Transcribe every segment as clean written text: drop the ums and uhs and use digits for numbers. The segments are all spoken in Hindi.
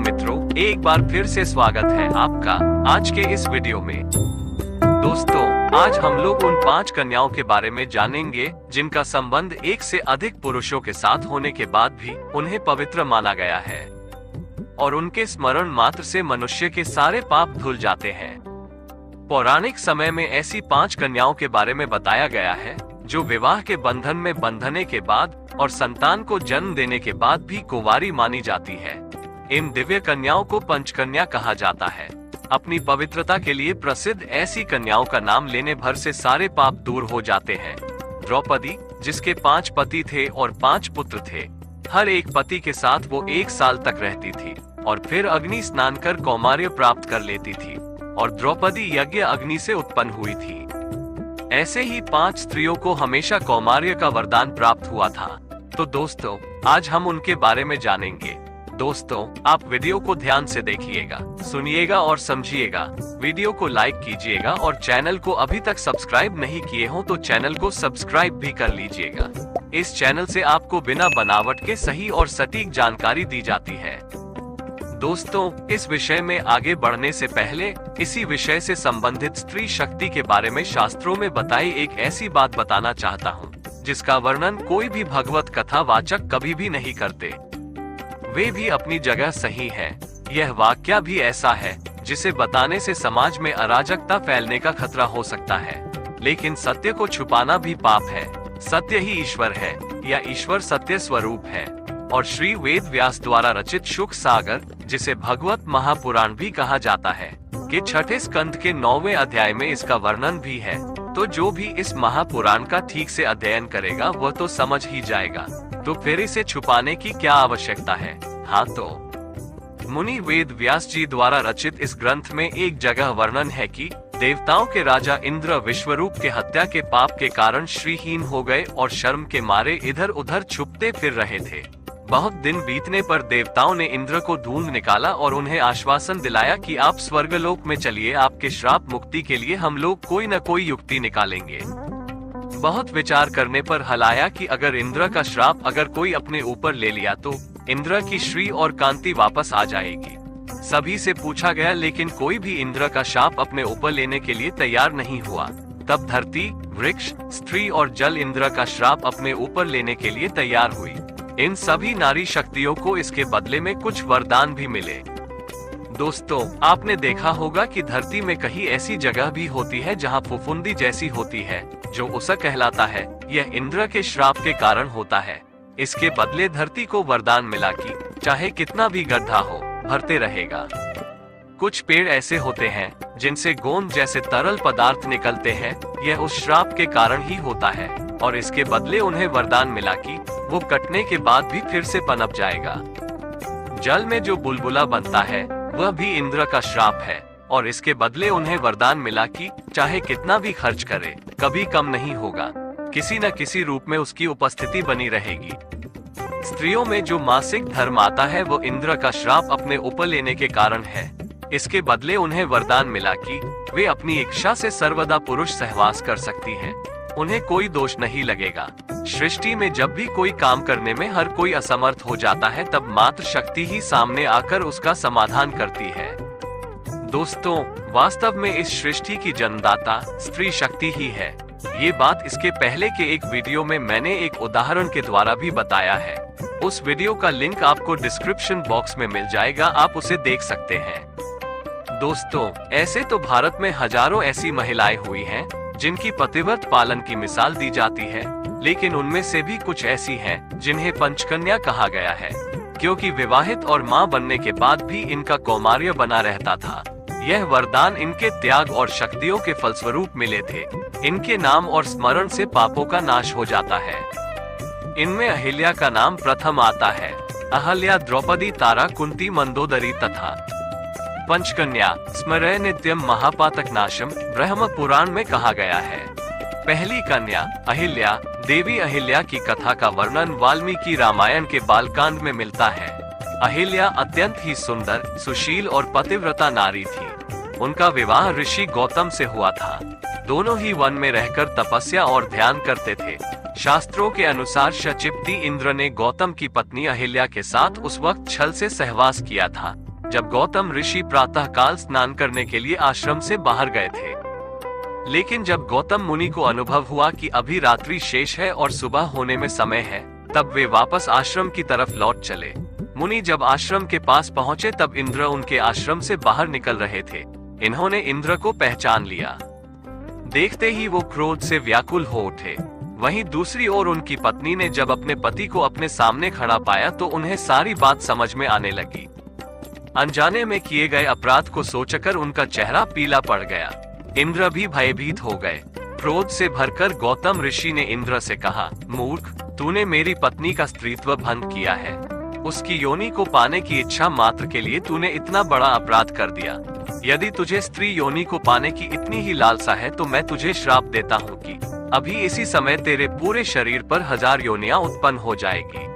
मित्रों, एक बार फिर से स्वागत है आपका आज के इस वीडियो में। दोस्तों, आज हम लोग उन 5 कन्याओं के बारे में जानेंगे जिनका संबंध एक से अधिक पुरुषों के साथ होने के बाद भी उन्हें पवित्र माना गया है और उनके स्मरण मात्र से मनुष्य के सारे पाप धुल जाते हैं। पौराणिक समय में ऐसी 5 कन्याओं के बारे में बताया गया है जो विवाह के बंधन में बंधने के बाद और संतान को जन्म देने के बाद भी कुंवारी मानी जाती है। इन दिव्य कन्याओं को पंचकन्या कहा जाता है। अपनी पवित्रता के लिए प्रसिद्ध ऐसी कन्याओं का नाम लेने भर से सारे पाप दूर हो जाते हैं। द्रौपदी, जिसके 5 पति थे और 5 पुत्र थे। हर एक पति के साथ वो 1 साल तक रहती थी और फिर अग्नि स्नान कर कौमार्य प्राप्त कर लेती थी और द्रौपदी यज्ञ अग्नि से उत्पन्न हुई थी। ऐसे ही 5 स्त्रियों को हमेशा कौमार्य का वरदान प्राप्त हुआ था। तो दोस्तों, आज हम उनके बारे में जानेंगे। दोस्तों, आप वीडियो को ध्यान से देखिएगा, सुनिएगा और समझिएगा। वीडियो को लाइक कीजिएगा और चैनल को अभी तक सब्सक्राइब नहीं किए हो तो चैनल को सब्सक्राइब भी कर लीजिएगा। इस चैनल से आपको बिना बनावट के सही और सटीक जानकारी दी जाती है। दोस्तों, इस विषय में आगे बढ़ने से पहले इसी विषय से संबंधित स्त्री शक्ति के बारे में शास्त्रों में बताई एक ऐसी बात बताना चाहता हूँ जिसका वर्णन कोई भी भगवत कथा वाचक कभी भी नहीं करते। वे भी अपनी जगह सही है। यह वाक्य भी ऐसा है जिसे बताने से समाज में अराजकता फैलने का खतरा हो सकता है, लेकिन सत्य को छुपाना भी पाप है। सत्य ही ईश्वर है या ईश्वर सत्य स्वरूप है। और श्री वेद व्यास द्वारा रचित शुक सागर, जिसे भगवत महापुराण भी कहा जाता है, के 6ठे स्कंध के 9वें अध्याय में इसका वर्णन भी है। तो जो भी इस महापुराण का ठीक से अध्ययन करेगा वह तो समझ ही जाएगा। तो फिर इसे छुपाने की क्या आवश्यकता है। हाँ, तो मुनि वेद व्यास जी द्वारा रचित इस ग्रंथ में एक जगह वर्णन है कि देवताओं के राजा इंद्र विश्वरूप के हत्या के पाप के कारण श्रीहीन हो गए और शर्म के मारे इधर उधर छुपते फिर रहे थे। बहुत दिन बीतने पर देवताओं ने इंद्र को ढूंढ निकाला और उन्हें आश्वासन दिलाया कि आप स्वर्गलोक में चलिए, आपके श्राप मुक्ति के लिए हम लोग कोई न कोई युक्ति निकालेंगे। बहुत विचार करने पर हल आया कि अगर इंद्र का श्राप अगर कोई अपने ऊपर ले लिया तो इंद्र की श्री और कांति वापस आ जाएगी। सभी से पूछा गया, लेकिन कोई भी इंद्र का शाप अपने ऊपर लेने के लिए तैयार नहीं हुआ। तब धरती, वृक्ष, स्त्री और जल इंद्र का श्राप अपने ऊपर लेने के लिए तैयार हुई। इन सभी नारी शक्तियों को इसके बदले में कुछ वरदान भी मिले। दोस्तों, आपने देखा होगा कि धरती में कहीं ऐसी जगह भी होती है जहां फुफुंदी जैसी होती है, जो उसा कहलाता है। यह इंद्र के श्राप के कारण होता है। इसके बदले धरती को वरदान मिला कि चाहे कितना भी गड्ढा हो, भरते रहेगा। कुछ पेड़ ऐसे होते हैं जिनसे गोंद जैसे तरल पदार्थ निकलते हैं। यह उस श्राप के कारण ही होता है और इसके बदले उन्हें वरदान मिला कि वो कटने के बाद भी फिर से पनप जाएगा। जल में जो बुलबुला बनता है वह भी इंद्र का श्राप है और इसके बदले उन्हें वरदान मिला कि चाहे कितना भी खर्च करे, कभी कम नहीं होगा। किसी न किसी रूप में उसकी उपस्थिति बनी रहेगी। स्त्रियों में जो मासिक धर्म आता है वो इंद्र का श्राप अपने ऊपर लेने के कारण है। इसके बदले उन्हें वरदान मिला कि वे अपनी इच्छा से सर्वदा पुरुष सहवास कर सकती हैं। उन्हें कोई दोष नहीं लगेगा। सृष्टि में जब भी कोई काम करने में हर कोई असमर्थ हो जाता है, तब मात्र शक्ति ही सामने आकर उसका समाधान करती है। दोस्तों, वास्तव में इस सृष्टि की जन्मदाता स्त्री शक्ति ही है। ये बात इसके पहले के एक वीडियो में मैंने एक उदाहरण के द्वारा भी बताया है। उस वीडियो का लिंक आपको डिस्क्रिप्शन बॉक्स में मिल जाएगा, आप उसे देख सकते हैं। दोस्तों, ऐसे तो भारत में हजारों ऐसी महिलाएं हुई हैं जिनकी पतिव्रत पालन की मिसाल दी जाती है, लेकिन उनमें से भी कुछ ऐसी हैं जिन्हें पंचकन्या कहा गया है, क्योंकि विवाहित और मां बनने के बाद भी इनका कौमार्य बना रहता था। यह वरदान इनके त्याग और शक्तियों के फलस्वरूप मिले थे। इनके नाम और स्मरण से पापों का नाश हो जाता है। इनमें अहिल्या का नाम प्रथम आता है। अहल्या, द्रौपदी, तारा, कुंती, मंदोदरी तथा पंचकन्या स्मरय नित्यम महापातक नाशम ब्रह्म पुराण में कहा गया है। पहली कन्या अहिल्या, देवी अहिल्या की कथा का वर्णन वाल्मीकि रामायण के बालकांड में मिलता है। अहिल्या अत्यंत ही सुंदर, सुशील और पतिव्रता नारी थी। उनका विवाह ऋषि गौतम से हुआ था। दोनों ही वन में रहकर तपस्या और ध्यान करते थे। शास्त्रों के अनुसार शचिपति इंद्र ने गौतम की पत्नी अहिल्या के साथ उस वक्त छल से सहवास किया था। जब गौतम ऋषि प्रातःकाल स्नान करने के लिए आश्रम से बाहर गए थे। लेकिन जब गौतम मुनि को अनुभव हुआ कि अभी रात्रि शेष है और सुबह होने में समय है, तब वे वापस आश्रम की तरफ लौट चले। मुनि जब आश्रम के पास पहुंचे तब इंद्र उनके आश्रम से बाहर निकल रहे थे। इन्होंने इंद्र को पहचान लिया। देखते ही वो क्रोध से व्याकुल हो उठे। वहीं दूसरी ओर उनकी पत्नी ने जब अपने पति को अपने सामने खड़ा पाया तो उन्हें सारी बात समझ में आने लगी। अनजाने में किए गए अपराध को सोचकर उनका चेहरा पीला पड़ गया। इंद्र भी भयभीत हो गए। क्रोध से भरकर गौतम ऋषि ने इंद्र से कहा, मूर्ख, तूने मेरी पत्नी का स्त्रीत्व भंग किया है। उसकी योनि को पाने की इच्छा मात्र के लिए तूने इतना बड़ा अपराध कर दिया। यदि तुझे स्त्री योनि को पाने की इतनी ही लालसा है तो मैं तुझे श्राप देता हूँ कि अभी इसी समय तेरे पूरे शरीर पर 1000 योनियां उत्पन्न हो जाएगी।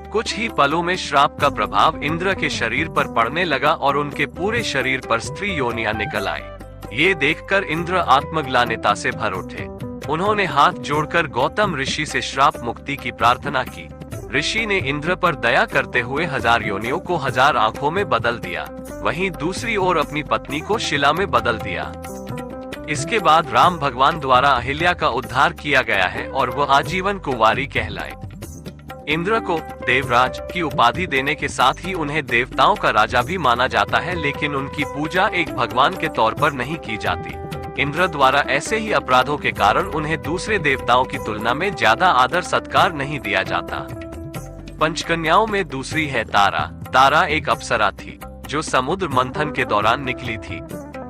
कुछ ही पलों में श्राप का प्रभाव इंद्र के शरीर पर पड़ने लगा और उनके पूरे शरीर पर स्त्री योनियां निकल आई। ये देखकर इंद्र आत्मग्लानिता से भर उठे। उन्होंने हाथ जोड़कर गौतम ऋषि से श्राप मुक्ति की प्रार्थना की। ऋषि ने इंद्र पर दया करते हुए 1000 योनियों को 1000 आंखों में बदल दिया। वहीं दूसरी ओर अपनी पत्नी को शिला में बदल दिया। इसके बाद राम भगवान द्वारा अहिल्या का उद्धार किया गया है और वह आजीवन कुंवारी कहलाए। इंद्र को देवराज की उपाधि देने के साथ ही उन्हें देवताओं का राजा भी माना जाता है, लेकिन उनकी पूजा एक भगवान के तौर पर नहीं की जाती। इंद्र द्वारा ऐसे ही अपराधों के कारण उन्हें दूसरे देवताओं की तुलना में ज्यादा आदर सत्कार नहीं दिया जाता। पंचकन्याओं में दूसरी है तारा। तारा एक अप्सरा थी जो समुद्र मंथन के दौरान निकली थी।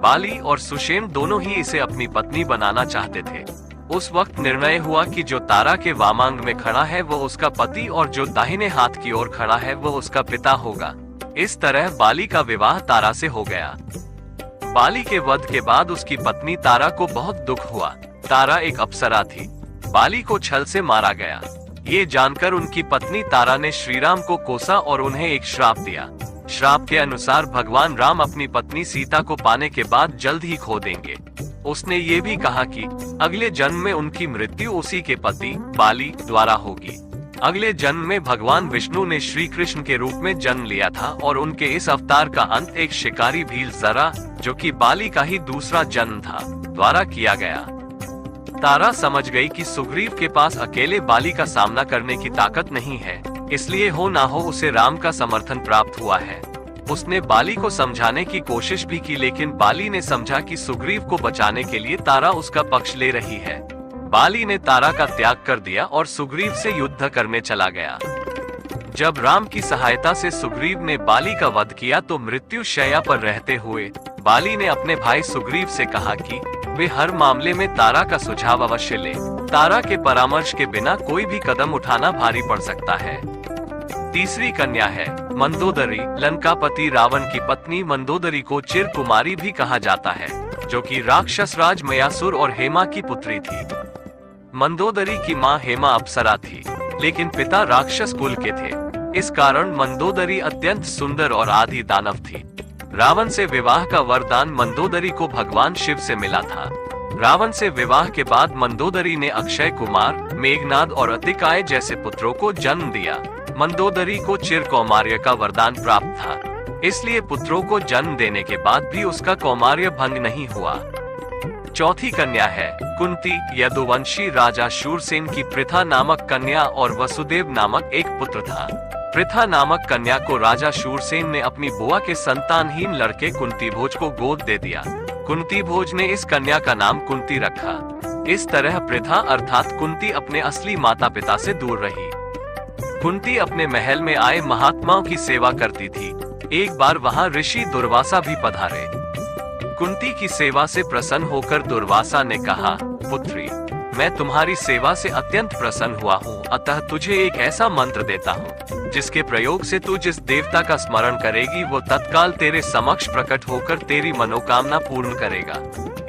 बाली और सुषेण दोनों ही इसे अपनी पत्नी बनाना चाहते थे। उस वक्त निर्णय हुआ कि जो तारा के वामांग में खड़ा है वो उसका पति और जो दाहिने हाथ की ओर खड़ा है वो उसका पिता होगा। इस तरह बाली का विवाह तारा से हो गया। बाली के वध के बाद उसकी पत्नी तारा को बहुत दुख हुआ। तारा एक अप्सरा थी। बाली को छल से मारा गया। ये जानकर उनकी पत्नी तारा ने श्रीराम को कोसा और उन्हें एक श्राप दिया। श्राप के अनुसार भगवान राम अपनी पत्नी सीता को पाने के बाद जल्द ही खो देंगे। उसने ये भी कहा कि अगले जन्म में उनकी मृत्यु उसी के पति बाली द्वारा होगी। अगले जन्म में भगवान विष्णु ने श्री कृष्ण के रूप में जन्म लिया था और उनके इस अवतार का अंत एक शिकारी भील जरा, जो कि बाली का ही दूसरा जन्म था, द्वारा किया गया। तारा समझ गई कि सुग्रीव के पास अकेले बाली का सामना करने की ताकत नहीं है, इसलिए हो ना हो उसे राम का समर्थन प्राप्त हुआ है। उसने बाली को समझाने की कोशिश भी की, लेकिन बाली ने समझा कि सुग्रीव को बचाने के लिए तारा उसका पक्ष ले रही है। बाली ने तारा का त्याग कर दिया और सुग्रीव से युद्ध करने चला गया। जब राम की सहायता से सुग्रीव ने बाली का वध किया तो मृत्यु शैया पर रहते हुए बाली ने अपने भाई सुग्रीव से कहा कि वे हर मामले में तारा का सुझाव अवश्य ले। तारा के परामर्श के बिना कोई भी कदम उठाना भारी पड़ सकता है। तीसरी कन्या है मंदोदरी। लंकापति रावण की पत्नी मंदोदरी को चिर कुमारी भी कहा जाता है, जो कि राक्षस राज मयासुर और हेमा की पुत्री थी। मंदोदरी की मां हेमा अप्सरा थी, लेकिन पिता राक्षस कुल के थे। इस कारण मंदोदरी अत्यंत सुंदर और आदि दानव थी। रावण से विवाह का वरदान मंदोदरी को भगवान शिव से मिला था। रावण से विवाह के बाद मंदोदरी ने अक्षय कुमार, मेघनाद और अतिकाय जैसे पुत्रों को जन्म दिया। मंदोदरी को चिर कौमार्य का वरदान प्राप्त था, इसलिए पुत्रों को जन्म देने के बाद भी उसका कौमार्य भंग नहीं हुआ। चौथी कन्या है कुंती। यदुवंशी राजा शूरसेन की पृथा नामक कन्या और वसुदेव नामक एक पुत्र था। पृथा नामक कन्या को राजा शूरसेन ने अपनी बुआ के संतानहीन लड़के कुंतीभोज को गोद दे दिया। कुंतीभोज ने इस कन्या का नाम कुंती रखा। इस तरह पृथा अर्थात कुंती अपने असली माता पिता से दूर रही। कुंती अपने महल में आए महात्माओं की सेवा करती थी। एक बार वहां ऋषि दुर्वासा भी पधारे। कुंती की सेवा से प्रसन्न होकर दुर्वासा ने कहा, पुत्री, मैं तुम्हारी सेवा से अत्यंत प्रसन्न हुआ हूँ, अतः तुझे एक ऐसा मंत्र देता हूँ जिसके प्रयोग से तू जिस देवता का स्मरण करेगी वो तत्काल तेरे समक्ष प्रकट होकर तेरी मनोकामना पूर्ण करेगा।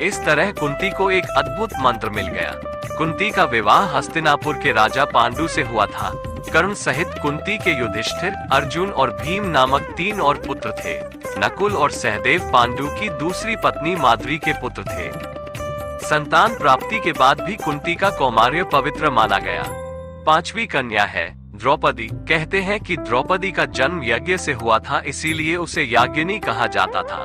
इस तरह कुंती को एक अद्भुत मंत्र मिल गया। कुंती का विवाह हस्तिनापुर के राजा पांडु से हुआ था। कर्ण सहित कुंती के युधिष्ठिर, अर्जुन और भीम नामक 3 और पुत्र थे। नकुल और सहदेव पांडु की दूसरी पत्नी माद्री के पुत्र थे। संतान प्राप्ति के बाद भी कुंती का कौमार्य पवित्र माना गया। पांचवी कन्या है द्रौपदी कहते हैं कि द्रौपदी का जन्म यज्ञ से हुआ था, इसीलिए उसे याज्ञनी कहा जाता था।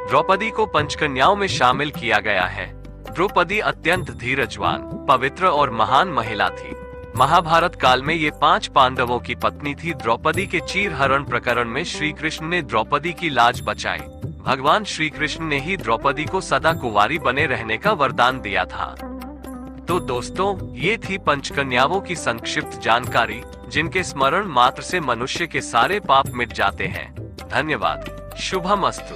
द्रौपदी को पंचकन्याओं में शामिल किया गया है। द्रौपदी अत्यंत धीरजवान, पवित्र और महान महिला थी। महाभारत काल में ये 5 पांडवों की पत्नी थी। द्रौपदी के चीरहरण प्रकरण में श्री कृष्ण ने द्रौपदी की लाज बचाई। भगवान श्री कृष्ण ने ही द्रौपदी को सदा कुंवारी बने रहने का वरदान दिया था। तो दोस्तों, ये थी पंचकन्याओं की संक्षिप्त जानकारी, जिनके स्मरण मात्र से मनुष्य के सारे पाप मिट जाते हैं। धन्यवाद। शुभमस्तु।